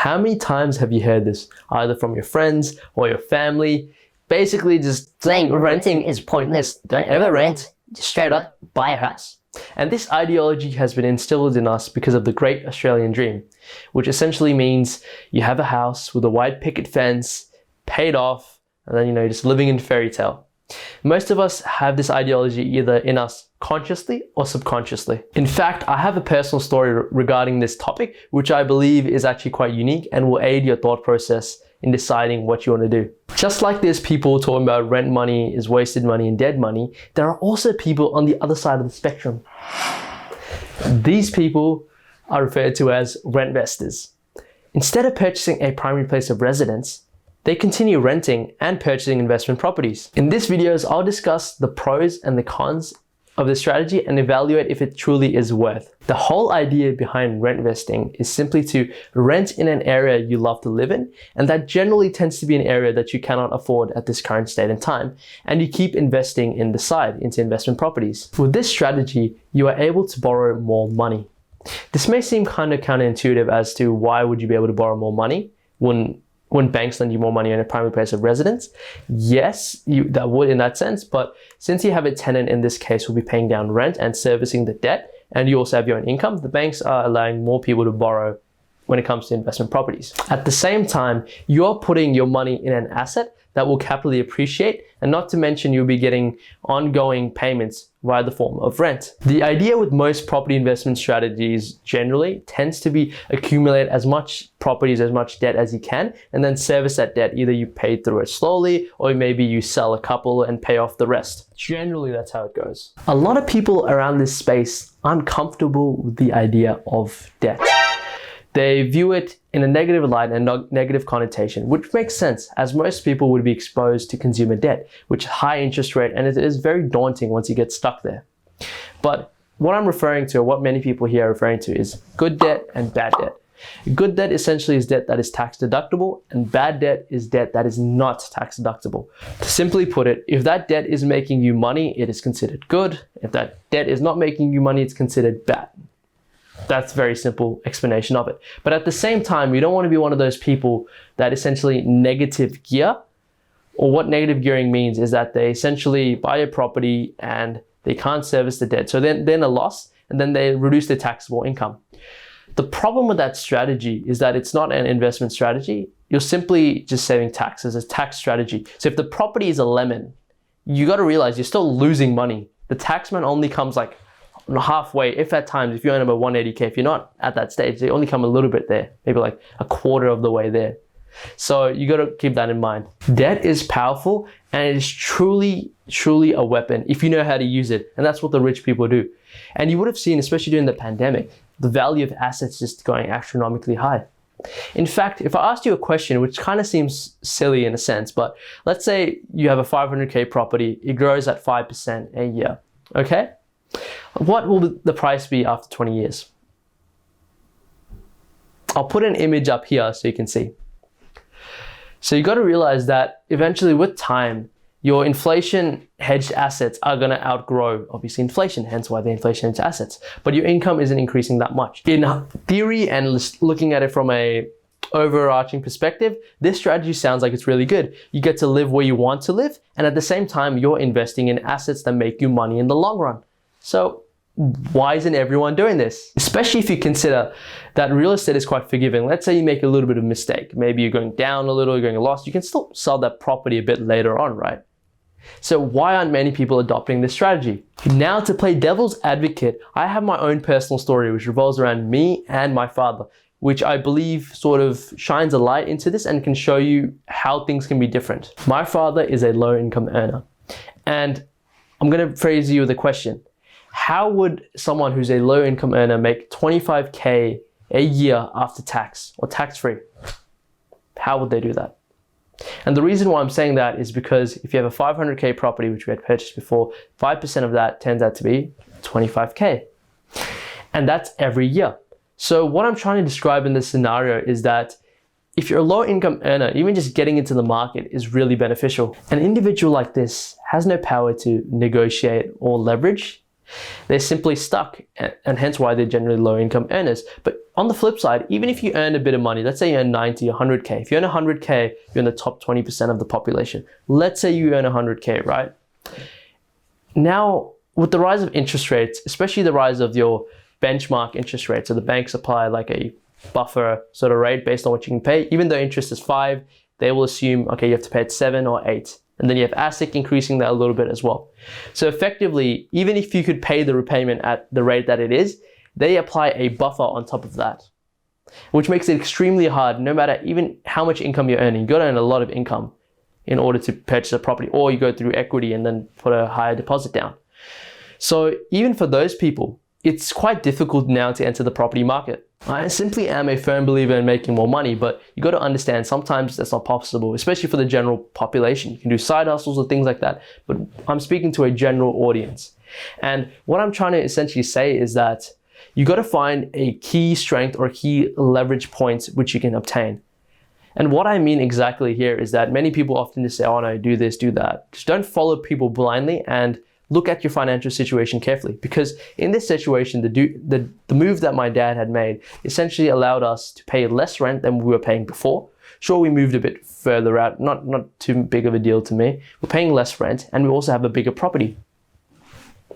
How many times have you heard this, either from your friends or your family, basically just saying renting is pointless, don't ever rent, just straight up buy a house. And this ideology has been instilled in us because of the great Australian dream, which essentially means you have a house with a white picket fence, paid off, and then, just living in fairy tale. Most of us have this ideology either in us consciously or subconsciously. In fact, I have a personal story regarding this topic, which I believe is actually quite unique and will aid your thought process in deciding what you want to do. Just like there's people talking about rent money is wasted money and dead money, there are also people on the other side of the spectrum. These people are referred to as rentvestors. Instead of purchasing a primary place of residence, they continue renting and purchasing investment properties. In this video, I'll discuss the pros and the cons of the strategy and evaluate if it truly is worth. The whole idea behind rent vesting is simply to rent in an area you love to live in, and that generally tends to be an area that you cannot afford at this current state and time, and you keep investing in the side into investment properties. With this strategy, you are able to borrow more money. This may seem kind of counterintuitive as to why would you be able to borrow more money when banks lend you more money in a primary place of residence? Yes, that would in that sense, but since you have a tenant in this case who will be paying down rent and servicing the debt, and you also have your own income, the banks are allowing more people to borrow when it comes to investment properties. At the same time, you're putting your money in an asset that will capitally appreciate, and not to mention you'll be getting ongoing payments via the form of rent. The idea with most property investment strategies generally tends to be accumulate as much properties, as much debt as you can, and then service that debt. Either you pay through it slowly, or maybe you sell a couple and pay off the rest. Generally, that's how it goes. A lot of people around this space aren't comfortable with the idea of debt. They view it in a negative light and negative connotation, which makes sense as most people would be exposed to consumer debt, which is high interest rate, and it is very daunting once you get stuck there. But what I'm referring to, or what many people here are referring to, is good debt and bad debt. Good debt essentially is debt that is tax deductible, and bad debt is debt that is not tax deductible. To simply put it, if that debt is making you money, it is considered good. If that debt is not making you money, it's considered bad. That's a very simple explanation of it. But at the same time, you don't want to be one of those people that essentially negative gear. Or what negative gearing means is that they essentially buy a property and they can't service the debt. So then a loss, and then they reduce their taxable income. The problem with that strategy is that it's not an investment strategy. You're simply just saving taxes, a tax strategy. So if the property is a lemon, you got to realize you're still losing money. The taxman only comes like halfway, if at times, if you earn about 180K, if you're not at that stage, they only come a little bit there, maybe like a quarter of the way there. So you got to keep that in mind. Debt is powerful, and it is truly a weapon if you know how to use it. And that's what the rich people do. And you would have seen, especially during the pandemic, the value of assets just going astronomically high. In fact, if I asked you a question, which kind of seems silly in a sense, but let's say you have a 500K property, it grows at 5% a year, okay? What will the price be after 20 years? I'll put an image up here so you can see. So you got to realize that eventually with time, your inflation hedged assets are going to outgrow obviously inflation, hence why the inflation hedged assets. But your income isn't increasing that much. In theory and looking at it from a overarching perspective, this strategy sounds like it's really good. You get to live where you want to live, and at the same time, you're investing in assets that make you money in the long run. So why isn't everyone doing this? Especially if you consider that real estate is quite forgiving. Let's say you make a little bit of mistake. Maybe you're going down a little, you're going a loss. You can still sell that property a bit later on, right? So why aren't many people adopting this strategy? Now, to play devil's advocate, I have my own personal story which revolves around me and my father, which I believe sort of shines a light into this and can show you how things can be different. My father is a low income earner, and I'm going to phrase you with a question. How would someone who's a low income earner make 25K a year after tax or tax free? How would they do that? And the reason why I'm saying that is because if you have a 500K property, which we had purchased before, 5% of that turns out to be 25K. And that's every year. So what I'm trying to describe in this scenario is that if you're a low income earner, even just getting into the market is really beneficial. An individual like this has no power to negotiate or leverage They're simply stuck, and hence why they're generally low income earners. But on the flip side, even if you earn a bit of money, let's say you earn 90, 100K. If you earn 100K, you're in the top 20% of the population. Let's say you earn 100K, right? Now, with the rise of interest rates, especially the rise of your benchmark interest rate, so the banks apply like a buffer sort of rate based on what you can pay. Even though interest is 5, they will assume, okay, you have to pay at 7 or 8. And then you have ASIC increasing that a little bit as well. So effectively, even if you could pay the repayment at the rate that it is, they apply a buffer on top of that, which makes it extremely hard, no matter even how much income you're earning. You got to earn a lot of income in order to purchase a property, or you go through equity and then put a higher deposit down. So even for those people, it's quite difficult now to enter the property market. I simply am a firm believer in making more money, but you got to understand sometimes that's not possible, especially for the general population. You can do side hustles or things like that, but I'm speaking to a general audience. And what I'm trying to essentially say is that you got to find a key strength or key leverage points which you can obtain. And what I mean exactly here is that many people often just say, oh no, do this, do that. Just don't follow people blindly and look at your financial situation carefully, because in this situation, the move that my dad had made essentially allowed us to pay less rent than we were paying before. Sure, we moved a bit further out, not too big of a deal to me. We're paying less rent and we also have a bigger property.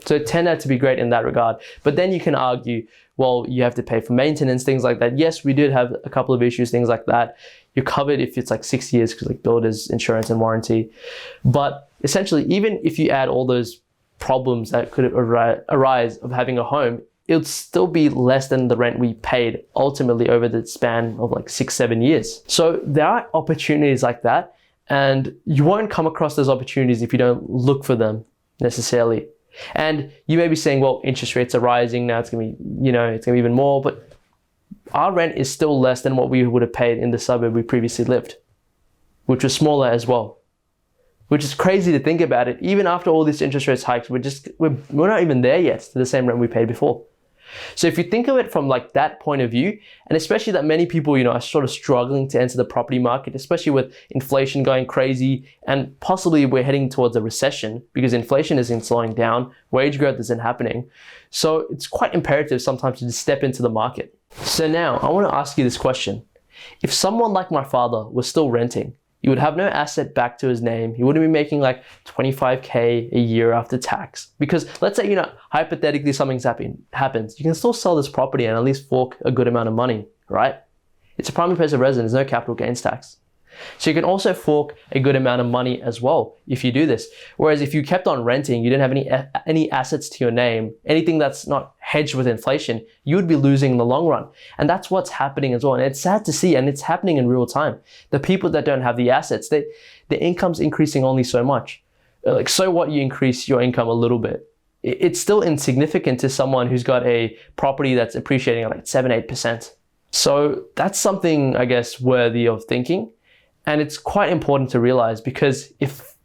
So it turned out to be great in that regard. But then you can argue, well, you have to pay for maintenance, things like that. Yes, we did have a couple of issues, things like that. You're covered if it's like 6 years because like builder's insurance and warranty. But essentially, even if you add all those problems that could arise of having a home, it would still be less than the rent we paid ultimately over the span of like 6-7 years. So there are opportunities like that, and you won't come across those opportunities if you don't look for them necessarily. And you may be saying, well, interest rates are rising now, it's gonna be, it's gonna be even more, but our rent is still less than what we would have paid in the suburb we previously lived, which was smaller as well. Which is crazy to think about it. Even after all these interest rates hikes, we're not even there yet to the same rent we paid before. So if you think of it from like that point of view, and especially that many people, are sort of struggling to enter the property market, especially with inflation going crazy, and possibly we're heading towards a recession because inflation isn't slowing down, wage growth isn't happening. So it's quite imperative sometimes to just step into the market. So now I want to ask you this question. If someone like my father was still renting, he would have no asset back to his name. He wouldn't be making like 25K a year after tax. Because let's say, hypothetically something's happens. You can still sell this property and at least fork a good amount of money, right? It's a primary place of residence, no capital gains tax. So you can also fork a good amount of money as well if you do this. Whereas if you kept on renting, you didn't have any assets to your name, anything that's not hedged with inflation, you would be losing in the long run. And that's what's happening as well. And it's sad to see, and it's happening in real time. The people that don't have the assets, the income's increasing only so much. Like, so what you increase your income a little bit? It's still insignificant to someone who's got a property that's appreciating at like 7-8%. So that's something, I guess, worthy of thinking. And it's quite important to realize, because if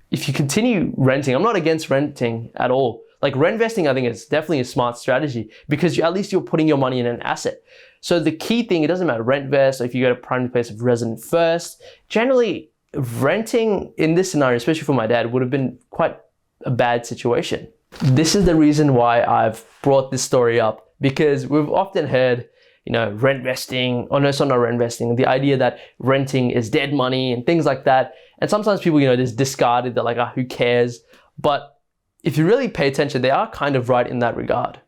you continue renting, I'm not against renting at all. Like, RentVesting, I think, is definitely a smart strategy, because at least you're putting your money in an asset. So the key thing, it doesn't matter RentVest or if you go to primary place of residence first, generally renting in this scenario, especially for my dad, would have been quite a bad situation. This is the reason why I've brought this story up, because we've often heard, RentVesting, or no, it's not RentVesting, the idea that renting is dead money and things like that. And sometimes people, just discard it. They're like, who cares? But if you really pay attention, they are kind of right in that regard.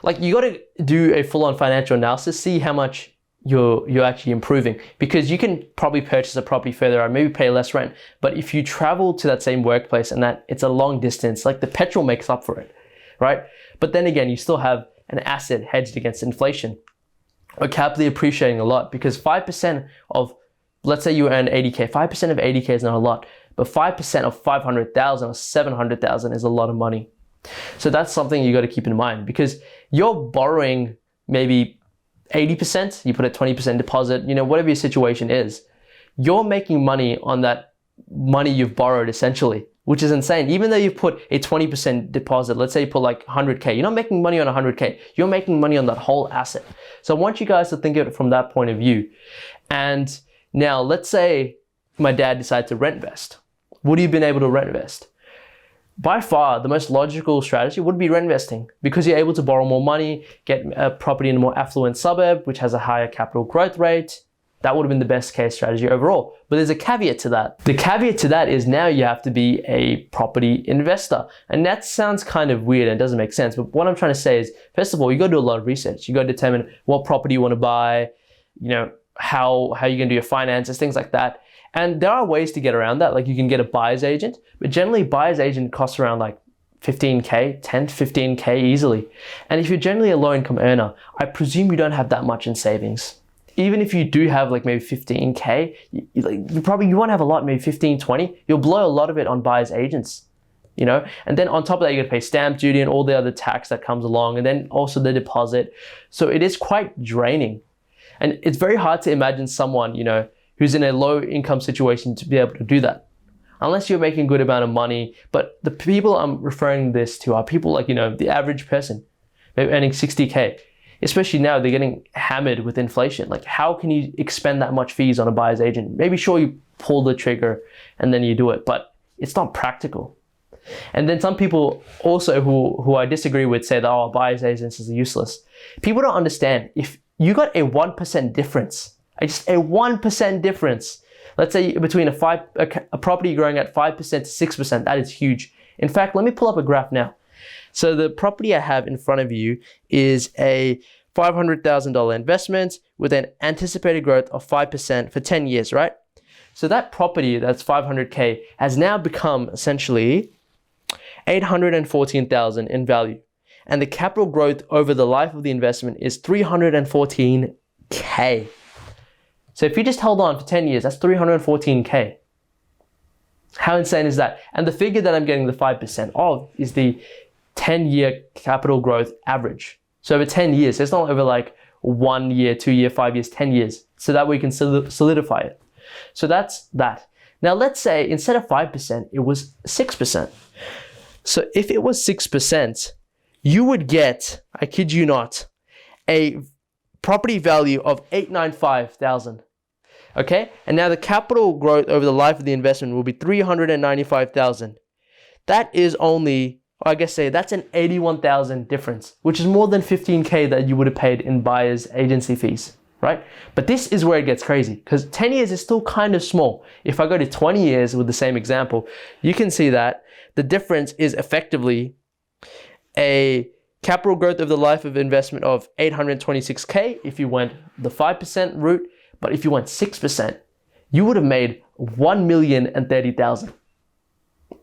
Like, you got to do a full-on financial analysis, see how much you're actually improving, because you can probably purchase a property further or maybe pay less rent. But if you travel to that same workplace and that it's a long distance, like, the petrol makes up for it, right? But then again, you still have an asset hedged against inflation, or capital appreciating a lot, because 5% of, let's say you earn 80K, 5% of 80K is not a lot, but 5% of 500,000 or 700,000 is a lot of money. So that's something you got to keep in mind, because you're borrowing maybe 80%, you put a 20% deposit, whatever your situation is, you're making money on that money you've borrowed essentially, which is insane. Even though you put a 20% deposit, let's say you put like 100K, you're not making money on 100K, you're making money on that whole asset. So I want you guys to think of it from that point of view. And now let's say my dad decided to RentVest. Would he have been able to RentVest? by far the most logical strategy would be rent investing, because you're able to borrow more money, get a property in a more affluent suburb, which has a higher capital growth rate. That would have been the best case strategy overall. But there's a caveat to that. The caveat to that is now you have to be a property investor. And that sounds kind of weird and doesn't make sense. But what I'm trying to say is, first of all, you got to do a lot of research. You got to determine what property you want to buy, how you're going to do your finances, things like that. And there are ways to get around that. Like you can get a buyer's agent, but generally buyer's agent costs around like 15K, 10 to 15K easily. And if you're generally a low income earner, I presume you don't have that much in savings. Even if you do have like maybe 15K, you won't have a lot, maybe 15, 20. You'll blow a lot of it on buyer's agents, And then on top of that, you got to pay stamp duty and all the other tax that comes along, and then also the deposit. So it is quite draining. And it's very hard to imagine someone, who's in a low income situation to be able to do that. Unless you're making a good amount of money. But the people I'm referring this to are people like, the average person, maybe earning 60K. Especially now, they're getting hammered with inflation. Like, how can you expend that much fees on a buyer's agent? Maybe sure, you pull the trigger and then you do it, but it's not practical. And then some people also who I disagree with say that, buyer's agents is useless. People don't understand. If you got a 1% difference, just a 1% difference, let's say between a property growing at 5% to 6%, that is huge. In fact, let me pull up a graph now. So the property I have in front of you is a $500,000 investment with an anticipated growth of 5% for 10 years, right? So that property that's 500K has now become essentially 814,000 in value. And the capital growth over the life of the investment is 314K. So if you just held on for 10 years, that's 314K. How insane is that? And the figure that I'm getting the 5% of is the 10-year capital growth average. So over 10 years, it's not over like 1 year, 2 year, 5 years, 10 years. So that we can solidify it. So that's that. Now let's say instead of 5%, it was 6%. So if it was 6%, you would get, I kid you not, a property value of 895,000. Okay? And now the capital growth over the life of the investment will be 395,000. That is only, that's an 81,000 difference, which is more than 15K that you would have paid in buyer's agency fees, right? But this is where it gets crazy, because 10 years is still kind of small. If I go to 20 years with the same example, you can see that the difference is effectively a capital growth over the life of investment of 826K if you went the 5% route, but if you went 6%, you would have made 1,030,000.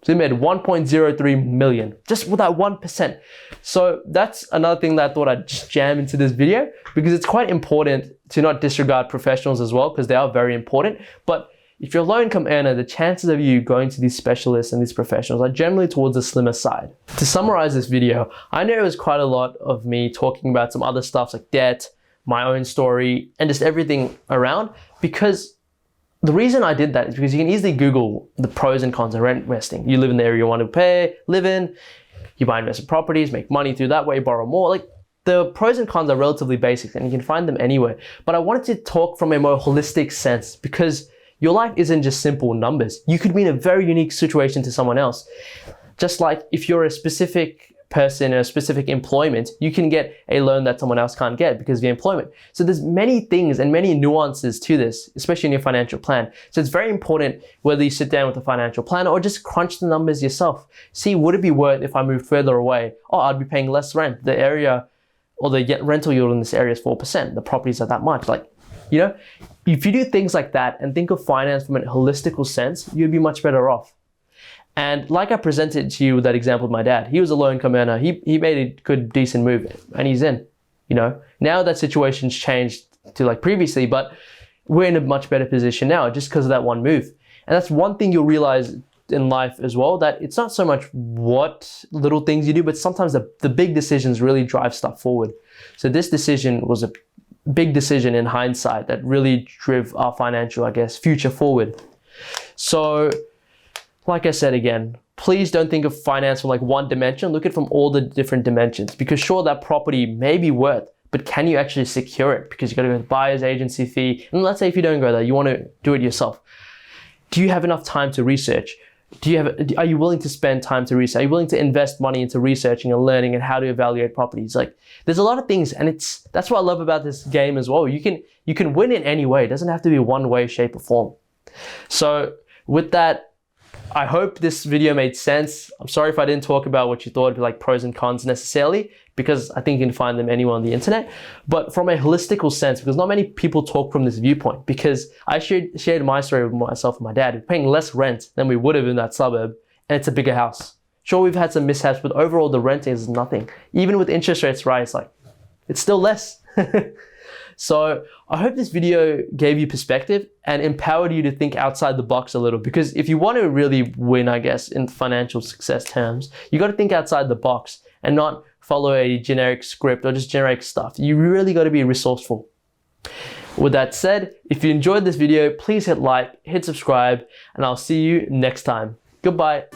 So you made 1.03 million just with that 1%. So that's another thing that I thought I'd just jam into this video, because it's quite important to not disregard professionals as well, because they are very important. But if you're a low income earner, the chances of you going to these specialists and these professionals are generally towards the slimmer side. To summarize this video, I know it was quite a lot of me talking about some other stuff like debt, my own story, and just everything around, because the reason I did that is because you can easily Google the pros and cons of rent investing. You live in the area you want to live in, you buy investment properties, make money through that way, borrow more. Like, the pros and cons are relatively basic and you can find them anywhere. But I wanted to talk from a more holistic sense, because your life isn't just simple numbers. You could be in a very unique situation to someone else. Just like if you're a specific person in a specific employment, you can get a loan that someone else can't get because of your employment. So there's many things and many nuances to this, especially in your financial plan. So it's very important whether you sit down with a financial planner or just crunch the numbers yourself. See, would it be worth if I moved further away? I'd be paying less rent. The area or the rental yield in this area is 4%. The properties are that much. If you do things like that and think of finance from a holistical sense, you'd be much better off. And like I presented to you with that example of my dad, he was a low income earner. He made a good, decent move and he's in, Now that situation's changed to like previously, but we're in a much better position now just because of that one move. And that's one thing you'll realize in life as well, that it's not so much what little things you do, but sometimes the big decisions really drive stuff forward. So this decision was a big decision in hindsight that really drove our financial, future forward. So, like I said again, please don't think of finance from like one dimension. Look at it from all the different dimensions, because sure, that property may be worth, but can you actually secure it? Because you got to go to the buyer's agency fee. And let's say if you don't go there, you want to do it yourself. Do you have enough time to research? are you willing to spend time to research? Are you willing to invest money into researching and learning and how to evaluate properties? Like, there's a lot of things, and that's what I love about this game as well. You can win in any way. It doesn't have to be one way, shape, or form. So with that, I hope this video made sense. I'm sorry if I didn't talk about what you thought of like pros and cons necessarily, because I think you can find them anywhere on the internet. But from a holistical sense, because not many people talk from this viewpoint, because I shared my story with myself and my dad. We're paying less rent than we would have in that suburb, and it's a bigger house. Sure, we've had some mishaps, but overall the rent is nothing. Even with interest rates rise, like, it's still less. So I hope this video gave you perspective and empowered you to think outside the box a little, because if you want to really win, I guess, in financial success terms, you got to think outside the box and not follow a generic script or just generic stuff. You really got to be resourceful. With that said, if you enjoyed this video, please hit like, hit subscribe, and I'll see you next time. Goodbye.